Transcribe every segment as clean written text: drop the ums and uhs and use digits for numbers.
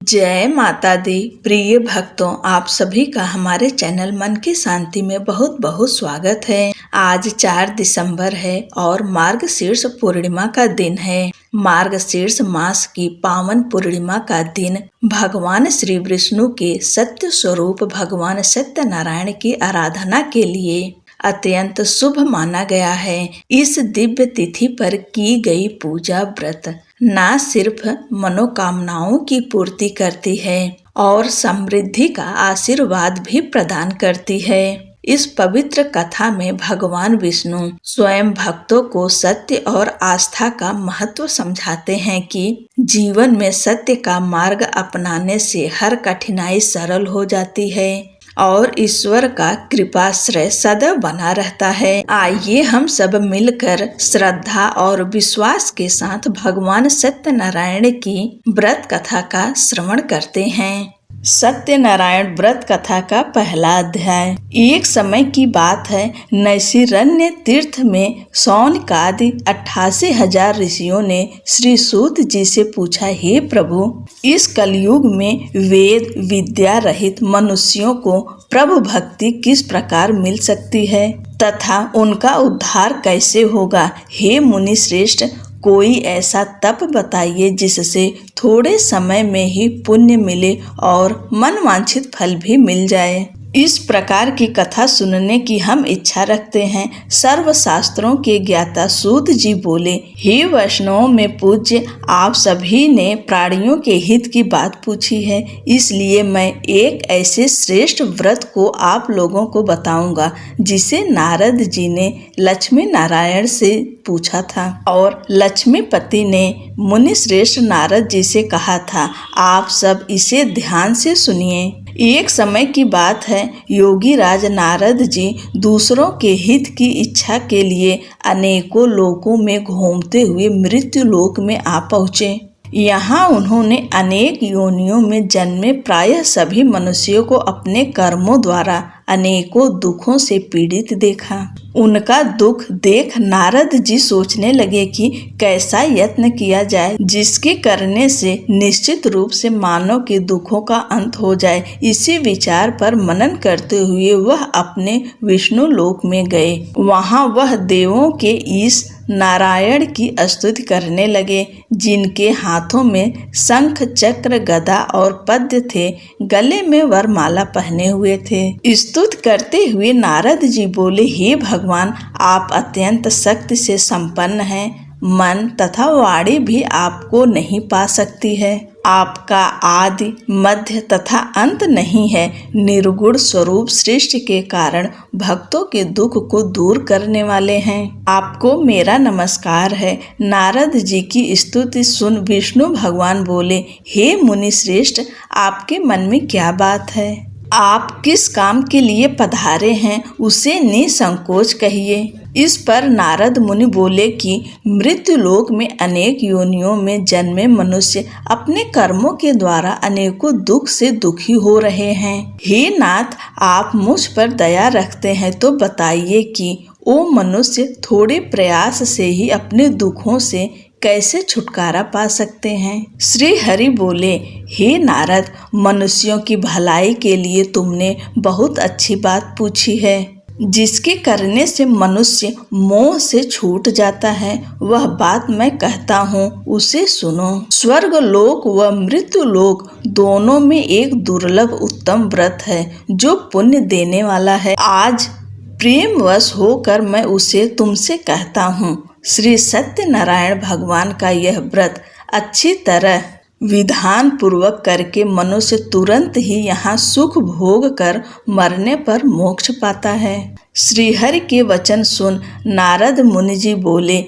जय माता दी। प्रिय भक्तों, आप सभी का हमारे चैनल मन की शांति में बहुत बहुत स्वागत है। आज 4 दिसंबर है और मार्गशीर्ष पूर्णिमा का दिन है। मार्गशीर्ष मास की पावन पूर्णिमा का दिन भगवान श्री विष्णु के सत्य स्वरूप भगवान सत्यनारायण की आराधना के लिए अत्यंत शुभ माना गया है। इस दिव्य तिथि पर की गई पूजा व्रत न सिर्फ मनोकामनाओं की पूर्ति करती है और समृद्धि का आशीर्वाद भी प्रदान करती है। इस पवित्र कथा में भगवान विष्णु स्वयं भक्तों को सत्य और आस्था का महत्व समझाते हैं कि जीवन में सत्य का मार्ग अपनाने से हर कठिनाई सरल हो जाती है और ईश्वर का कृपाश्रय सदैव बना रहता है। आइए हम सब मिलकर श्रद्धा और विश्वास के साथ भगवान सत्यनारायण की व्रत कथा का श्रवण करते हैं। सत्यनारायण व्रत कथा का पहला अध्याय। एक समय की बात है, नैशिरण्य तीर्थ में शौनकादि 88,000 ऋषियों ने श्री सूत जी से पूछा, हे प्रभु, इस कलयुग में वेद विद्या रहित मनुष्यों को प्रभु भक्ति किस प्रकार मिल सकती है तथा उनका उद्धार कैसे होगा। हे मुनि श्रेष्ठ, कोई ऐसा तप बताइए जिससे थोड़े समय में ही पुण्य मिले और मनवांछित फल भी मिल जाए। इस प्रकार की कथा सुनने की हम इच्छा रखते हैं। सर्व शास्त्रों के ज्ञाता सूत जी बोले, हे वैष्णवों में पूज्य, आप सभी ने प्राणियों के हित की बात पूछी है, इसलिए मैं एक ऐसे श्रेष्ठ व्रत को आप लोगों को बताऊंगा जिसे नारद जी ने लक्ष्मी नारायण से पूछा था और लक्ष्मीपति ने मुनि श्रेष्ठ नारद जी से कहा था। आप सब इसे ध्यान से सुनिए। एक समय की बात है, योगी राज नारद जी दूसरों के हित की इच्छा के लिए अनेकों लोकों में घूमते हुए मृत्यु लोक में आ पहुँचे। यहाँ उन्होंने अनेक योनियों में जन्मे प्रायः सभी मनुष्यों को अपने कर्मों द्वारा अनेकों दुखों से पीड़ित देखा। उनका दुख देख नारद जी सोचने लगे कि कैसा यत्न किया जाए जिसके करने से निश्चित रूप से मानव के दुखों का अंत हो जाए। इसी विचार पर मनन करते हुए वह अपने विष्णु लोक में गए। वहाँ वह देवों के ईश नारायण की स्तुति करने लगे, जिनके हाथों में शंख चक्र गदा और पद्य थे, गले में वरमाला पहने हुए थे। स्तुति करते हुए नारद जी बोले, हे भगवान, आप अत्यंत शक्ति से संपन्न हैं। मन तथा वाणी भी आपको नहीं पा सकती है। आपका आदि मध्य तथा अंत नहीं है। निर्गुण स्वरूप सृष्टि के कारण भक्तों के दुख को दूर करने वाले हैं। आपको मेरा नमस्कार है। नारद जी की स्तुति सुन विष्णु भगवान बोले, हे मुनि श्रेष्ठ, आपके मन में क्या बात है? आप किस काम के लिए पधारे हैं, उसे निसंकोच कहिए। इस पर नारद मुनि बोले कि मृत्यु लोक में अनेक योनियों में जन्मे मनुष्य अपने कर्मों के द्वारा अनेकों दुख से दुखी हो रहे हैं। हे नाथ, आप मुझ पर दया रखते हैं तो बताइए कि वो मनुष्य थोड़े प्रयास से ही अपने दुखों से कैसे छुटकारा पा सकते हैं। श्री हरि बोले, हे नारद, मनुष्यों की भलाई के लिए तुमने बहुत अच्छी बात पूछी है। जिसके करने से मनुष्य मोह से छूट जाता है, वह बात मैं कहता हूँ, उसे सुनो। स्वर्ग लोक व मृत्यु लोक दोनों में एक दुर्लभ उत्तम व्रत है जो पुण्य देने वाला है। आज प्रेमवश होकर मैं उसे तुमसे कहता हूँ। श्री सत्यनारायण भगवान का यह व्रत अच्छी तरह विधान पूर्वक करके मनुष्य तुरंत ही यहाँ सुख भोग कर मरने पर मोक्ष पाता है। श्री हरि के वचन सुन नारद मुनि जी बोले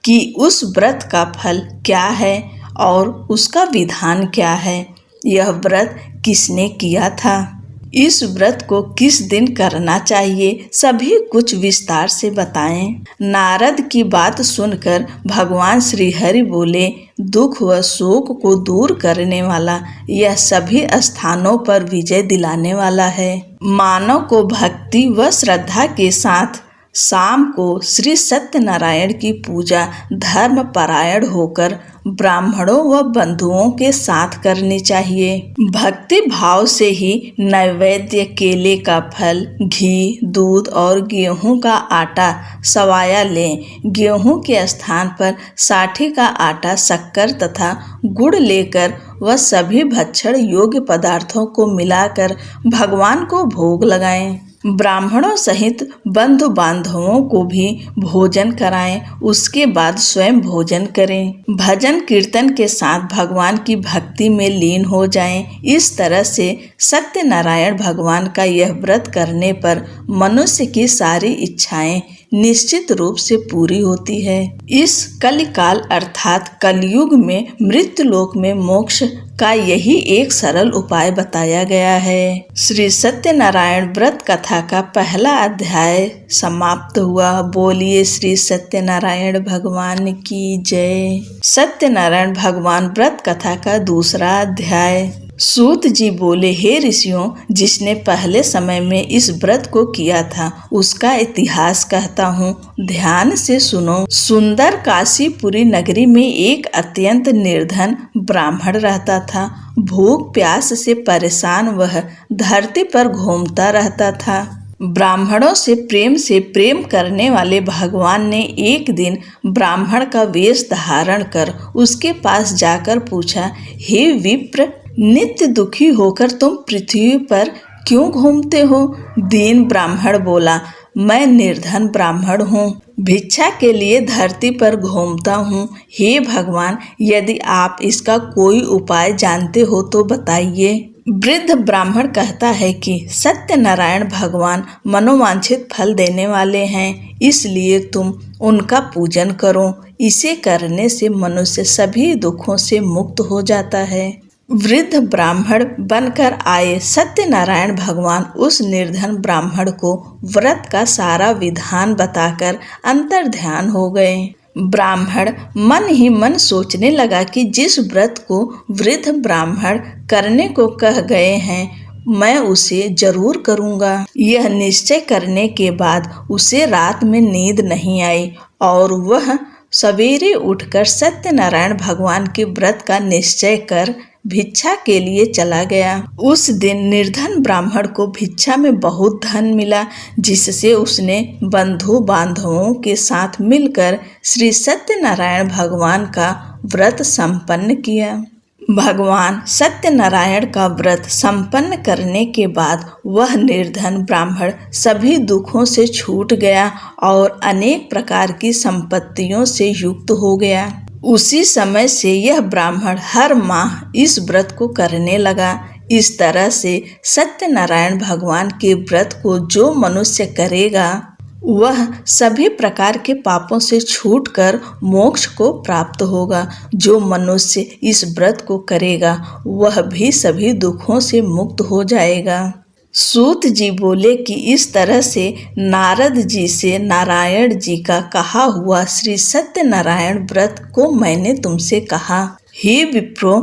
कि उस व्रत का फल क्या है और उसका विधान क्या है। यह व्रत किसने किया था, इस व्रत को किस दिन करना चाहिए, सभी कुछ विस्तार से बताएं। नारद की बात सुनकर भगवान श्री हरि बोले, दुख व शोक को दूर करने वाला, यह सभी स्थानों पर विजय दिलाने वाला है। मानव को भक्ति व श्रद्धा के साथ शाम को श्री सत्यनारायण की पूजा धर्म परायण होकर ब्राह्मणों व बंधुओं के साथ करनी चाहिए। भक्ति भाव से ही नैवेद्य केले का फल, घी, दूध और गेहूं का आटा सवाया लें। गेहूं के स्थान पर साठी का आटा, शक्कर तथा गुड़ लेकर वह सभी भक्षण योग्य पदार्थों को मिलाकर भगवान को भोग लगाएं। ब्राह्मणों सहित बंधु बांधवों को भी भोजन कराएं, उसके बाद स्वयं भोजन करें। भजन कीर्तन के साथ भगवान की भक्ति में लीन हो जाएं। इस तरह से सत्यनारायण भगवान का यह व्रत करने पर मनुष्य की सारी इच्छाएं निश्चित रूप से पूरी होती है। इस कलिकाल अर्थात कलयुग में मृत्युलोक में मोक्ष का यही एक सरल उपाय बताया गया है। श्री सत्यनारायण व्रत कथा का पहला अध्याय समाप्त हुआ। बोलिए श्री सत्यनारायण भगवान की जय। सत्यनारायण भगवान व्रत कथा का दूसरा अध्याय। सूत जी बोले, हे ऋषियों, जिसने पहले समय में इस व्रत को किया था उसका इतिहास कहता हूँ, ध्यान से सुनो। सुंदर काशीपुरी नगरी में एक अत्यंत निर्धन ब्राह्मण रहता था। भूख प्यास से परेशान वह धरती पर घूमता रहता था। ब्राह्मणों से प्रेम करने वाले भगवान ने एक दिन ब्राह्मण का वेश धारण कर उसके पास जाकर पूछा, हे विप्र, नित्य दुखी होकर तुम पृथ्वी पर क्यों घूमते हो? दीन ब्राह्मण बोला, मैं निर्धन ब्राह्मण हूँ, भिक्षा के लिए धरती पर घूमता हूँ। हे भगवान, यदि आप इसका कोई उपाय जानते हो तो बताइए। वृद्ध ब्राह्मण कहता है कि सत्यनारायण भगवान मनोवांछित फल देने वाले हैं, इसलिए तुम उनका पूजन करो। इसे करने से मनुष्य सभी दुखों से मुक्त हो जाता है। वृद्ध ब्राह्मण बनकर आए सत्यनारायण भगवान उस निर्धन ब्राह्मण को व्रत का सारा विधान बताकर अंतर्ध्यान हो गए। ब्राह्मण मन ही मन सोचने लगा कि जिस व्रत को वृद्ध ब्राह्मण करने को कह गए हैं, मैं उसे जरूर करूँगा। यह निश्चय करने के बाद उसे रात में नींद नहीं आई और वह सवेरे उठकर सत्यनारायण भगवान के व्रत का निश्चय कर भिक्षा के लिए चला गया। उस दिन निर्धन ब्राह्मण को भिक्षा में बहुत धन मिला, जिससे उसने बंधु बांधवों के साथ मिलकर श्री सत्यनारायण भगवान का व्रत संपन्न किया। भगवान सत्यनारायण का व्रत संपन्न करने के बाद वह निर्धन ब्राह्मण सभी दुखों से छूट गया और अनेक प्रकार की संपत्तियों से युक्त हो गया। उसी समय से यह ब्राह्मण हर माह इस व्रत को करने लगा। इस तरह से सत्यनारायण भगवान के व्रत को जो मनुष्य करेगा वह सभी प्रकार के पापों से छूटकर मोक्ष को प्राप्त होगा। जो मनुष्य इस व्रत को करेगा वह भी सभी दुखों से मुक्त हो जाएगा। सूत जी बोले कि इस तरह से नारद जी से नारायण जी का कहा हुआ श्री सत्यनारायण व्रत को मैंने तुमसे कहा। हे विप्रो,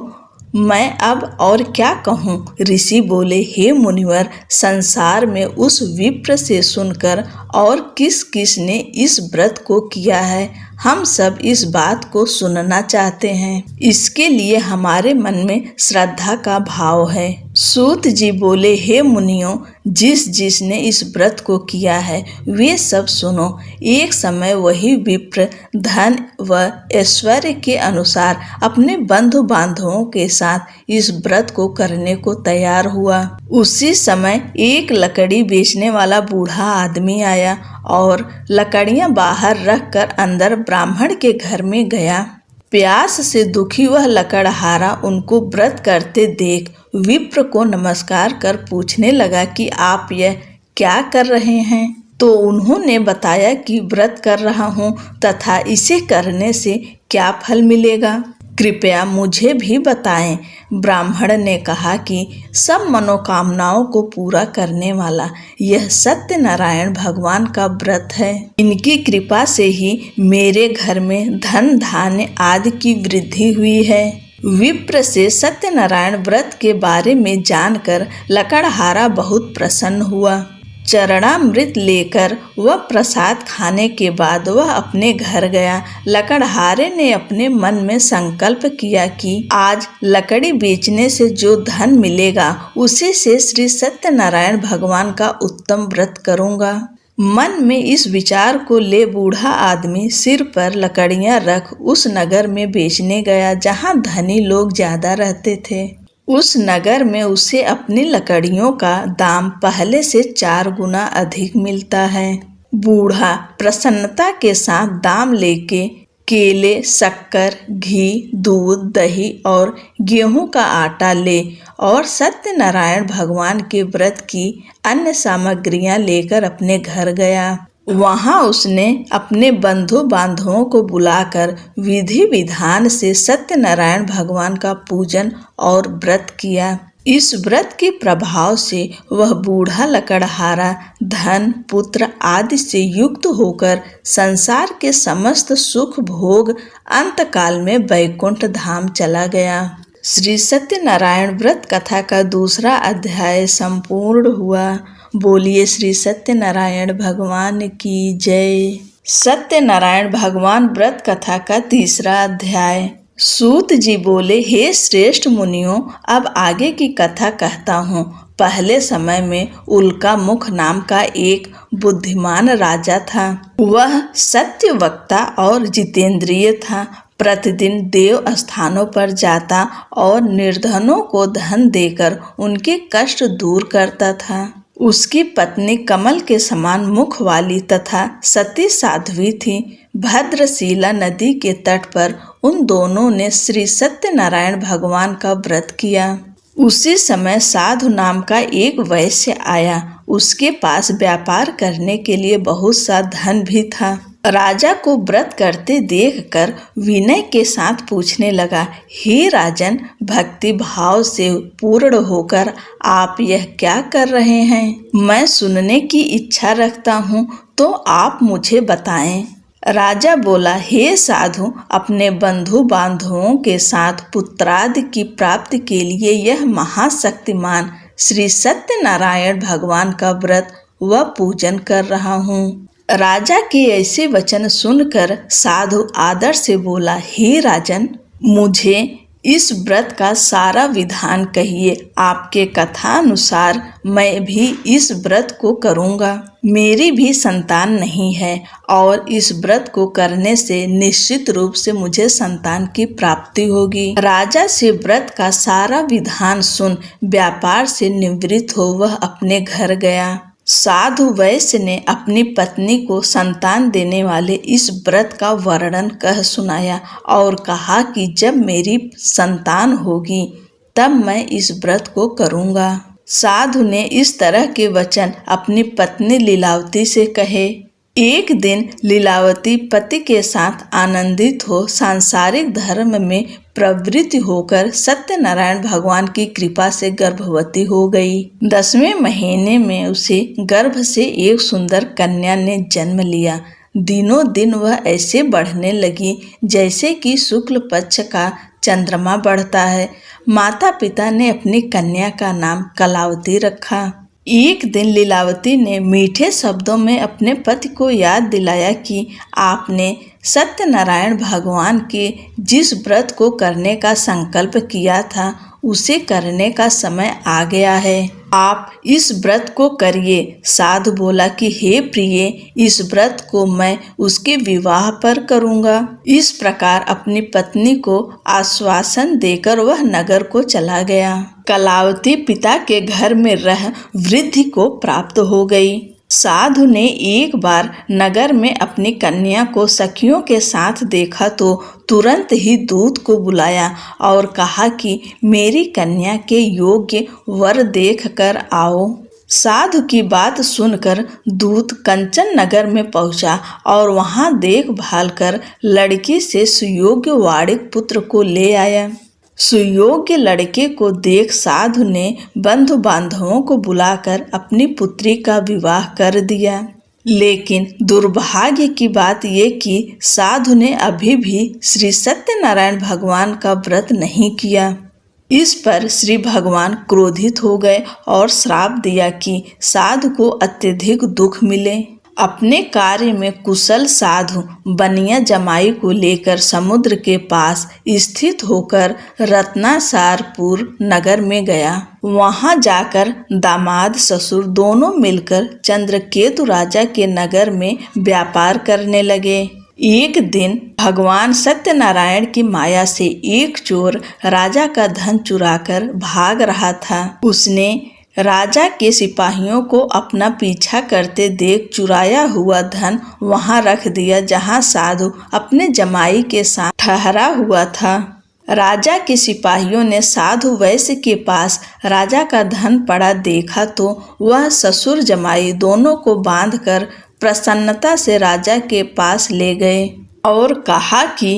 मैं अब और क्या कहूँ? ऋषि बोले, हे मुनिवर, संसार में उस विप्र से सुनकर और किस किस ने इस व्रत को किया है, हम सब इस बात को सुनना चाहते हैं। इसके लिए हमारे मन में श्रद्धा का भाव है। सूत जी बोले, हे मुनियों, जिसने इस व्रत को किया है वे सब सुनो। एक समय वही विप्र धन व ऐश्वर्य के अनुसार अपने बंधु बांधवों के साथ इस व्रत को करने को तैयार हुआ। उसी समय एक लकड़ी बेचने वाला बूढ़ा आदमी आया और लकड़ियां बाहर रखकर अंदर ब्राह्मण के घर में गया। प्यास से दुखी वह लकड़हारा उनको व्रत करते देख विप्र को नमस्कार कर पूछने लगा कि आप यह क्या कर रहे हैं? तो उन्होंने बताया कि व्रत कर रहा हूँ तथा इसे करने से क्या फल मिलेगा, कृपया मुझे भी बताएं। ब्राह्मण ने कहा कि सब मनोकामनाओं को पूरा करने वाला यह सत्यनारायण भगवान का व्रत है। इनकी कृपा से ही मेरे घर में धन धान्य आदि की वृद्धि हुई है। विप्र से सत्यनारायण व्रत के बारे में जानकर लकड़हारा बहुत प्रसन्न हुआ। चरणामृत लेकर वह प्रसाद खाने के बाद वह अपने घर गया। लकड़हारे ने अपने मन में संकल्प किया कि आज लकड़ी बेचने से जो धन मिलेगा उसी से श्री सत्यनारायण भगवान का उत्तम व्रत करूंगा। मन में इस विचार को ले बूढ़ा आदमी सिर पर लकड़ियां रख उस नगर में बेचने गया जहां धनी लोग ज्यादा रहते थे। उस नगर में उसे अपनी लकड़ियों का दाम पहले से 4 गुना अधिक मिलता है। बूढ़ा प्रसन्नता के साथ दाम लेके केले, शक्कर, घी, दूध, दही और गेहूं का आटा ले और सत्यनारायण भगवान के व्रत की अन्य सामग्रियां लेकर अपने घर गया। वहां उसने अपने बंधु बांधवों को बुलाकर विधि विधान से सत्यनारायण भगवान का पूजन और व्रत किया। इस व्रत के प्रभाव से वह बूढ़ा लकड़हारा धन, पुत्र आदि से युक्त होकर संसार के समस्त सुख भोग अंतकाल में वैकुंठ धाम चला गया। श्री सत्यनारायण व्रत कथा का दूसरा अध्याय संपूर्ण हुआ। बोलिए श्री सत्यनारायण भगवान की जय। सत्यनारायण भगवान व्रत कथा का तीसरा अध्याय। सूत जी बोले, हे श्रेष्ठ मुनियों, अब आगे की कथा कहता हूँ। पहले समय में उल्का मुख नाम का एक बुद्धिमान राजा था। वह सत्य वक्ता और जितेंद्रिय था। प्रतिदिन देव स्थानों पर जाता और निर्धनों को धन देकर उनके कष्ट दूर करता था। उसकी पत्नी कमल के समान मुख वाली तथा सती साध्वी थी। भद्रशिला नदी के तट पर उन दोनों ने श्री सत्यनारायण भगवान का व्रत किया। उसी समय साधु नाम का एक वैश्य आया। उसके पास व्यापार करने के लिए बहुत सा धन भी था। राजा को व्रत करते देखकर विनय के साथ पूछने लगा, हे राजन, भक्ति भाव से पूर्ण होकर आप यह क्या कर रहे हैं? मैं सुनने की इच्छा रखता हूँ, तो आप मुझे बताएं। राजा बोला, हे साधु, अपने बंधु बांधवों के साथ पुत्रादि की प्राप्ति के लिए यह महाशक्तिमान श्री सत्यनारायण भगवान का व्रत व पूजन कर रहा हूँ। राजा के ऐसे वचन सुनकर साधु आदर से बोला, हे राजन, मुझे इस व्रत का सारा विधान कहिए। आपके कथानुसार मैं भी इस व्रत को करूँगा। मेरी भी संतान नहीं है और इस व्रत को करने से निश्चित रूप से मुझे संतान की प्राप्ति होगी। राजा से व्रत का सारा विधान सुन व्यापार से निवृत्त हो वह अपने घर गया। साधु वैश्य ने अपनी पत्नी को संतान देने वाले इस व्रत का वर्णन कह सुनाया और कहा कि जब मेरी संतान होगी तब मैं इस व्रत को करूँगा। साधु ने इस तरह के वचन अपनी पत्नी लीलावती से कहे। एक दिन लीलावती पति के साथ आनंदित हो सांसारिक धर्म में प्रवृत्ति होकर सत्यनारायण भगवान की कृपा से गर्भवती हो गई। 10वें महीने में उसे गर्भ से एक सुंदर कन्या ने जन्म लिया। दिनों दिन वह ऐसे बढ़ने लगी जैसे कि शुक्ल पक्ष का चंद्रमा बढ़ता है। माता पिता ने अपनी कन्या का नाम कलावती रखा। एक दिन लीलावती ने मीठे शब्दों में अपने पति को याद दिलाया कि आपने सत्यनारायण भगवान के जिस व्रत को करने का संकल्प किया था उसे करने का समय आ गया है। आप इस व्रत को करिए। साधु बोला कि हे प्रिय, इस व्रत को मैं उसके विवाह पर करूँगा। इस प्रकार अपनी पत्नी को आश्वासन देकर वह नगर को चला गया। कलावती पिता के घर में रह वृद्धि को प्राप्त हो गई। साधु ने एक बार नगर में अपनी कन्या को सखियों के साथ देखा तो तुरंत ही दूत को बुलाया और कहा कि मेरी कन्या के योग्य वर देख कर आओ। साधु की बात सुनकर दूत कंचन नगर में पहुंचा और वहां देखभाल कर लड़की से सुयोग्य वाणिक पुत्र को ले आया। सुयोग्य लड़के को देख साधु ने बंधु बांधवों को बुलाकर अपनी पुत्री का विवाह कर दिया। लेकिन दुर्भाग्य की बात ये कि साधु ने अभी भी श्री सत्यनारायण भगवान का व्रत नहीं किया। इस पर श्री भगवान क्रोधित हो गए और श्राप दिया कि साधु को अत्यधिक दुख मिले। अपने कार्य में कुशल साधु बनिया जमाई को लेकर समुद्र के पास स्थित होकर रत्नासारपुर नगर में गया। वहां जाकर दामाद ससुर दोनों मिलकर चंद्रकेतु राजा के नगर में व्यापार करने लगे। एक दिन भगवान सत्यनारायण की माया से एक चोर राजा का धन चुराकर भाग रहा था। उसने राजा के सिपाहियों को अपना पीछा करते देख चुराया हुआ धन वहां रख दिया जहां साधु अपने जमाई के साथ ठहरा हुआ था। राजा के सिपाहियों ने साधु वैश्य के पास राजा का धन पड़ा देखा तो वह ससुर जमाई दोनों को बांधकर प्रसन्नता से राजा के पास ले गए और कहा कि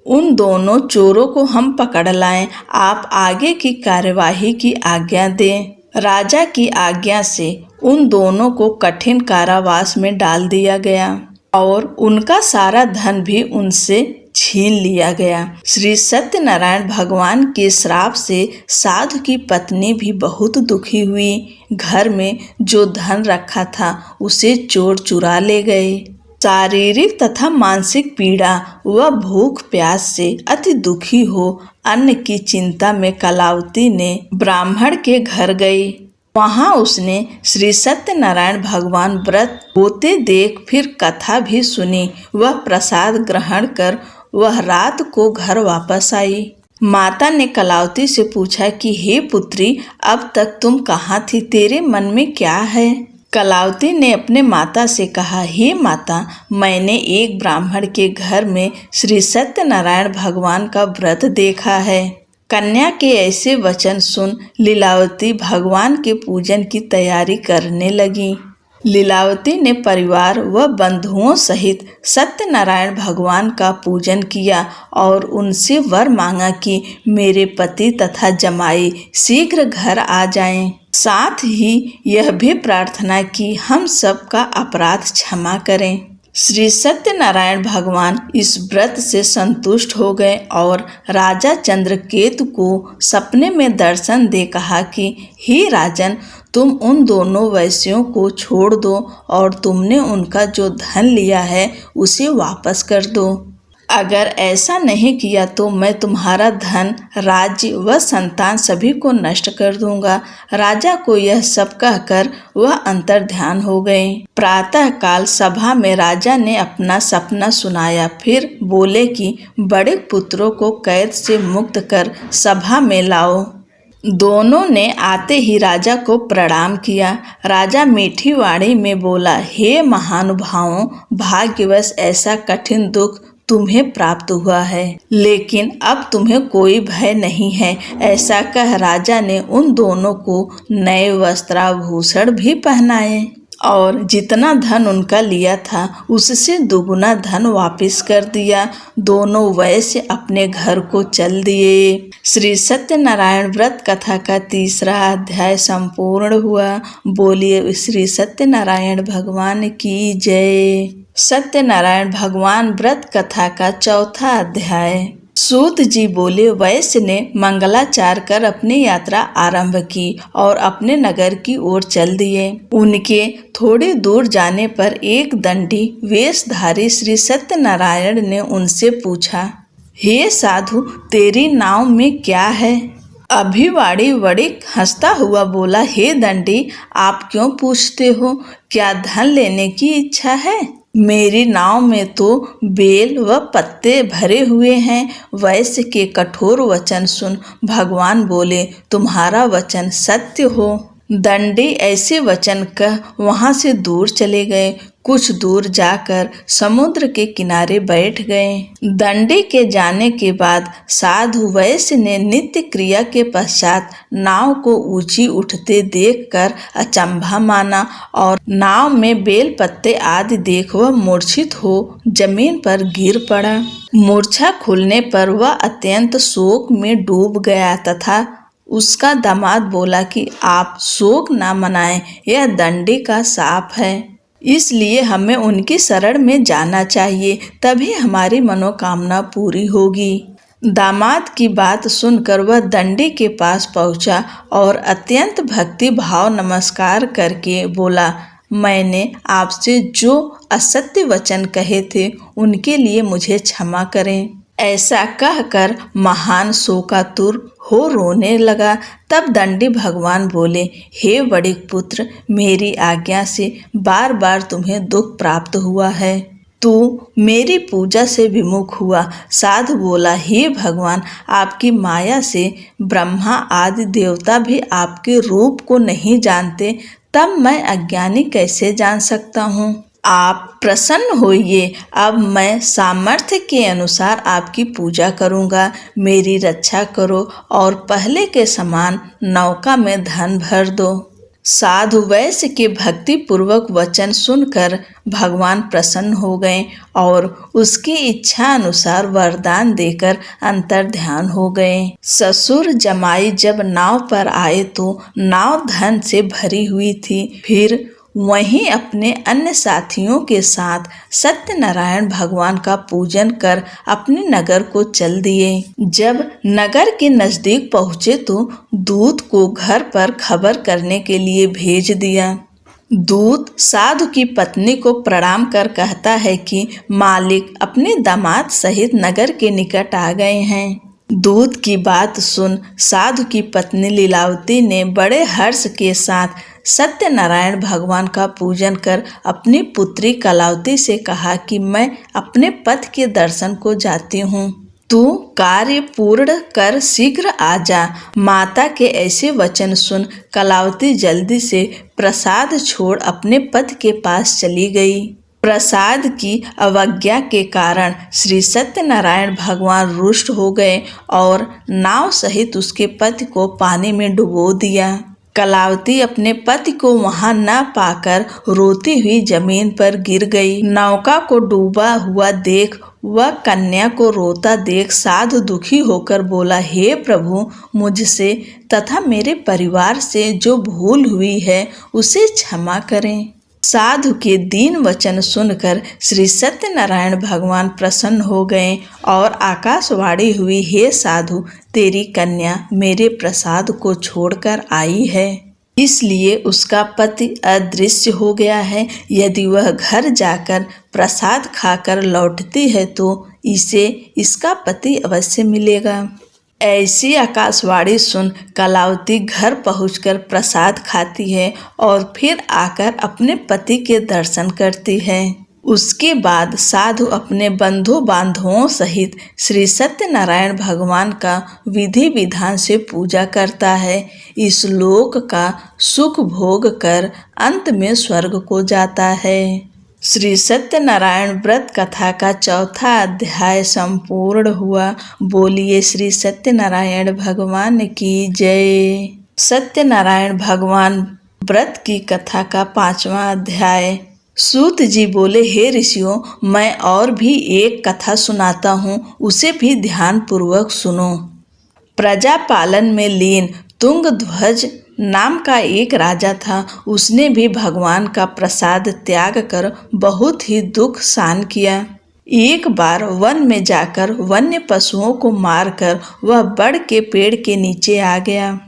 उन दोनों चोरों को हम पकड़ लाएं, आप आगे की कार्यवाही की आज्ञा दें। राजा की आज्ञा से उन दोनों को कठिन कारावास में डाल दिया गया और उनका सारा धन भी उनसे छीन लिया गया। श्री सत्यनारायण भगवान के श्राप से साधु की पत्नी भी बहुत दुखी हुई। घर में जो धन रखा था उसे चोर चुरा ले गए। शारीरिक तथा मानसिक पीड़ा व भूख प्यास से अति दुखी हो अन्न की चिंता में कलावती ने ब्राह्मण के घर गई। वहां उसने श्री सत्यनारायण भगवान व्रत होते देख फिर कथा भी सुनी। वह प्रसाद ग्रहण कर वह रात को घर वापस आई। माता ने कलावती से पूछा कि हे पुत्री, अब तक तुम कहाँ थी, तेरे मन में क्या है? कलावती ने अपने माता से कहा, हे माता, मैंने एक ब्राह्मण के घर में श्री सत्यनारायण भगवान का व्रत देखा है। कन्या के ऐसे वचन सुन लीलावती भगवान के पूजन की तैयारी करने लगी। लीलावती ने परिवार व बंधुओं सहित सत्यनारायण भगवान का पूजन किया और उनसे वर मांगा कि मेरे पति तथा जमाई शीघ्र घर आ जाएं। साथ ही यह भी प्रार्थना की हम सबका अपराध क्षमा करें। श्री सत्यनारायण भगवान इस व्रत से संतुष्ट हो गए और राजा चंद्रकेतु को सपने में दर्शन दे कहा कि हे राजन, तुम उन दोनों वैश्यों को छोड़ दो और तुमने उनका जो धन लिया है उसे वापस कर दो। अगर ऐसा नहीं किया तो मैं तुम्हारा धन, राज्य व संतान सभी को नष्ट कर दूंगा। राजा को यह सब कहकर वह अंतर्ध्यान हो गए। प्रातः काल सभा में राजा ने अपना सपना सुनाया। फिर बोले कि बड़े पुत्रों को कैद से मुक्त कर सभा में लाओ। दोनों ने आते ही राजा को प्रणाम किया। राजा मीठी वाणी में बोला, हे महानुभावों, भाग्यवश ऐसा कठिन दुख तुम्हें प्राप्त हुआ है, लेकिन अब तुम्हें कोई भय नहीं है। ऐसा कह राजा ने उन दोनों को नए वस्त्राभूषण भी पहनाए और जितना धन उनका लिया था उससे दुगुना धन वापस कर दिया। दोनों वैश्य अपने घर को चल दिए। श्री सत्यनारायण व्रत कथा का तीसरा अध्याय संपूर्ण हुआ। बोलिए श्री सत्यनारायण भगवान की जय। सत्यनारायण भगवान व्रत कथा का चौथा अध्याय। सूत जी बोले, वैश्य ने मंगलाचार कर अपनी यात्रा आरंभ की और अपने नगर की ओर चल दिए। उनके थोड़ी दूर जाने पर एक दंडी वेशधारी श्री सत्यनारायण ने उनसे पूछा, हे साधु, तेरी नाव में क्या है? अभिवाड़ी वड़िक हंसता हुआ बोला, हे दंडी, आप क्यों पूछते हो? क्या धन लेने की इच्छा है? मेरी नाव में तो बेल व पत्ते भरे हुए हैं। वैश्य के कठोर वचन सुन भगवान बोले, तुम्हारा वचन सत्य हो। दंडी ऐसे वचन कह वहां से दूर चले गए। कुछ दूर जाकर समुद्र के किनारे बैठ गए। दंडी के जाने के बाद साधु वैश्य ने नित्य क्रिया के पश्चात नाव को ऊंची उठते देखकर अचंभा माना और नाव में बेल पत्ते आदि देख वह मूर्छित हो जमीन पर गिर पड़ा। मूर्छा खुलने पर वह अत्यंत शोक में डूब गया तथा उसका दामाद बोला कि आप शोक ना मनाएं, यह दंडी का शाप है, इसलिए हमें उनकी शरण में जाना चाहिए, तभी हमारी मनोकामना पूरी होगी। दामाद की बात सुनकर वह दंडी के पास पहुंचा और अत्यंत भक्ति भाव नमस्कार करके बोला, मैंने आपसे जो असत्य वचन कहे थे उनके लिए मुझे क्षमा करें। ऐसा कहकर महान शोकातुर हो रोने लगा। तब दंडी भगवान बोले, हे वणिक पुत्र, मेरी आज्ञा से बार बार तुम्हें दुख प्राप्त हुआ है। तू मेरी पूजा से विमुख हुआ। साधु बोला, हे भगवान, आपकी माया से ब्रह्मा आदि देवता भी आपके रूप को नहीं जानते, तब मैं अज्ञानी कैसे जान सकता हूँ। आप प्रसन्न होइए, अब मैं सामर्थ्य के अनुसार आपकी पूजा करूँगा। मेरी रक्षा करो और पहले के समान नौका में धन भर दो। साधु वैश्य के भक्ति पूर्वक वचन सुनकर भगवान प्रसन्न हो गए और उसकी इच्छा अनुसार वरदान देकर अंतर्ध्यान हो गए। ससुर जमाई जब नाव पर आए तो नाव धन से भरी हुई थी। फिर वहीं अपने अन्य साथियों के साथ सत्यनारायण भगवान का पूजन कर अपने नगर को चल दिए। जब नगर के नजदीक पहुँचे तो दूत को घर पर खबर करने के लिए भेज दिया। दूत साधु की पत्नी को प्रणाम कर कहता है कि मालिक अपने दामाद सहित नगर के निकट आ गए हैं। दूत की बात सुन साधु की पत्नी लीलावती ने बड़े हर्ष के साथ सत्यनारायण भगवान का पूजन कर अपनी पुत्री कलावती से कहा कि मैं अपने पति के दर्शन को जाती हूँ। तू कार्य पूर्ण कर शीघ्र आ जा। माता के ऐसे वचन सुन कलावती जल्दी से प्रसाद छोड़ अपने पति के पास चली गई। प्रसाद की अवज्ञा के कारण श्री सत्यनारायण भगवान रुष्ट हो गए और नाव सहित उसके पति को पानी में डुबो दिया। कलावती अपने पति को वहां न पाकर रोती हुई जमीन पर गिर गई। नौका को डूबा हुआ देख वह कन्या को रोता देख साधु दुखी होकर बोला, हे प्रभु, मुझसे तथा मेरे परिवार से जो भूल हुई है उसे क्षमा करें। साधु के दीन वचन सुनकर श्री सत्यनारायण भगवान प्रसन्न हो गए और आकाशवाणी हुई, हे साधु, तेरी कन्या मेरे प्रसाद को छोड़कर आई है, इसलिए उसका पति अदृश्य हो गया है। यदि वह घर जाकर प्रसाद खाकर लौटती है तो इसे इसका पति अवश्य मिलेगा। ऐसी आकाशवाणी सुन कलावती घर पहुंचकर प्रसाद खाती है और फिर आकर अपने पति के दर्शन करती है। उसके बाद साधु अपने बंधु बांधवों सहित श्री सत्यनारायण भगवान का विधि विधान से पूजा करता है। इस लोक का सुख भोग कर अंत में स्वर्ग को जाता है। श्री सत्यनारायण व्रत कथा का चौथा अध्याय संपूर्ण हुआ। बोलिए श्री सत्यनारायण भगवान की जय। सत्यनारायण भगवान व्रत की कथा का 5वां अध्याय। सूत जी बोले, हे ऋषियों, मैं और भी एक कथा सुनाता हूँ, उसे भी ध्यान पूर्वक सुनो। प्रजा पालन में लीन तुंगध्वज नाम का एक राजा था। उसने भी भगवान का प्रसाद त्याग कर बहुत ही दुख सहन किया। एक बार वन में जाकर वन्य पशुओं को मारकर वह बड़ के पेड़ के नीचे आ गया।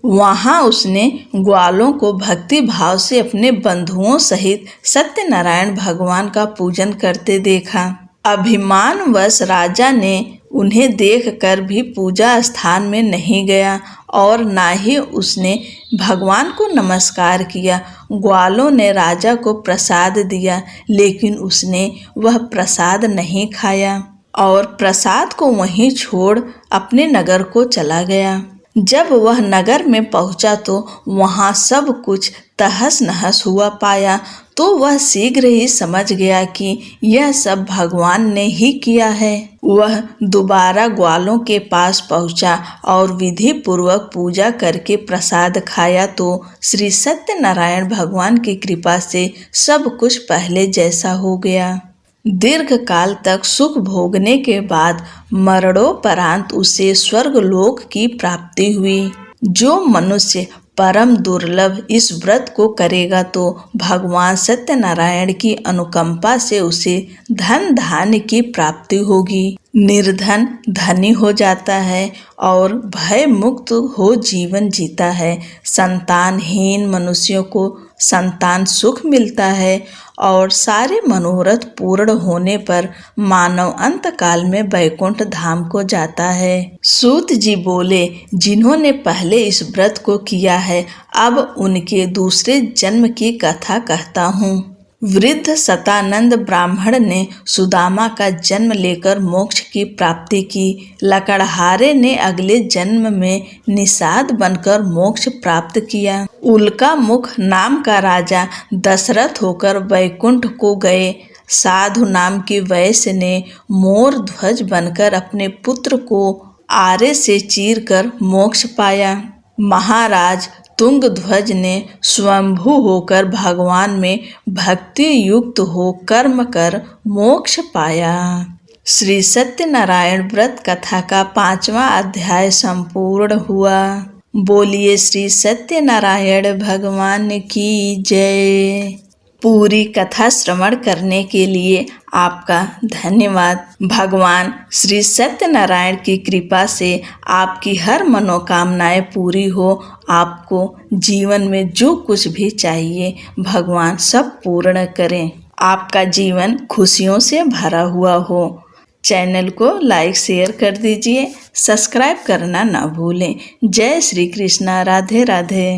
वहां उसने ग्वालों को भक्ति भाव से अपने बंधुओं सहित सत्यनारायण भगवान का पूजन करते देखा। अभिमानवश राजा ने उन्हें देखकर भी पूजा स्थान में नहीं गया और ना ही उसने भगवान को नमस्कार किया। ग्वालों ने राजा को प्रसाद दिया, लेकिन उसने वह प्रसाद नहीं खाया और प्रसाद को वहीं छोड़ अपने नगर को चला गया। जब वह नगर में पहुंचा तो वहां सब कुछ तहस नहस हुआ पाया, तो वह शीघ्र ही समझ गया कि यह सब भगवान ने ही किया है। वह दोबारा ग्वालों के पास पहुंचा और विधि पूर्वक पूजा करके प्रसाद खाया तो श्री सत्यनारायण भगवान की कृपा से सब कुछ पहले जैसा हो गया। दीर्घ काल तक सुख भोगने के बाद मरणोपरांत उसे स्वर्गलोक की प्राप्ति हुई। जो मनुष्य परम दुर्लभ इस व्रत को करेगा तो भगवान सत्यनारायण की अनुकंपा से उसे धन धान्य की प्राप्ति होगी। निर्धन धनी हो जाता है और भय मुक्त हो जीवन जीता है। संतानहीन मनुष्यों को संतान सुख मिलता है और सारे मनोरथ पूर्ण होने पर मानव अंत काल में वैकुंठ धाम को जाता है। सूत जी बोले, जिन्होंने पहले इस व्रत को किया है अब उनके दूसरे जन्म की कथा कहता हूँ। वृद्ध सतानंद ब्राह्मण ने सुदामा का जन्म लेकर मोक्ष की प्राप्ति की। लकड़हारे ने अगले जन्म में निषाद बनकर मोक्ष प्राप्त किया। उल्का मुख नाम का राजा दशरथ होकर वैकुंठ को गए। साधु नाम की वैश्य ने मोर ध्वज बनकर अपने पुत्र को आरे से चीरकर मोक्ष पाया। महाराज तुंगध्वज ने स्वयंभू होकर भगवान में भक्ति युक्त हो कर्म कर मोक्ष पाया। श्री सत्यनारायण व्रत कथा का 5वां अध्याय संपूर्ण हुआ। बोलिए श्री सत्यनारायण भगवान की जय। पूरी कथा श्रवण करने के लिए आपका धन्यवाद। भगवान श्री सत्यनारायण की कृपा से आपकी हर मनोकामनाएं पूरी हो। आपको जीवन में जो कुछ भी चाहिए भगवान सब पूर्ण करें। आपका जीवन खुशियों से भरा हुआ हो। चैनल को लाइक शेयर कर दीजिए, सब्सक्राइब करना ना भूलें। जय श्री कृष्णा। राधे राधे।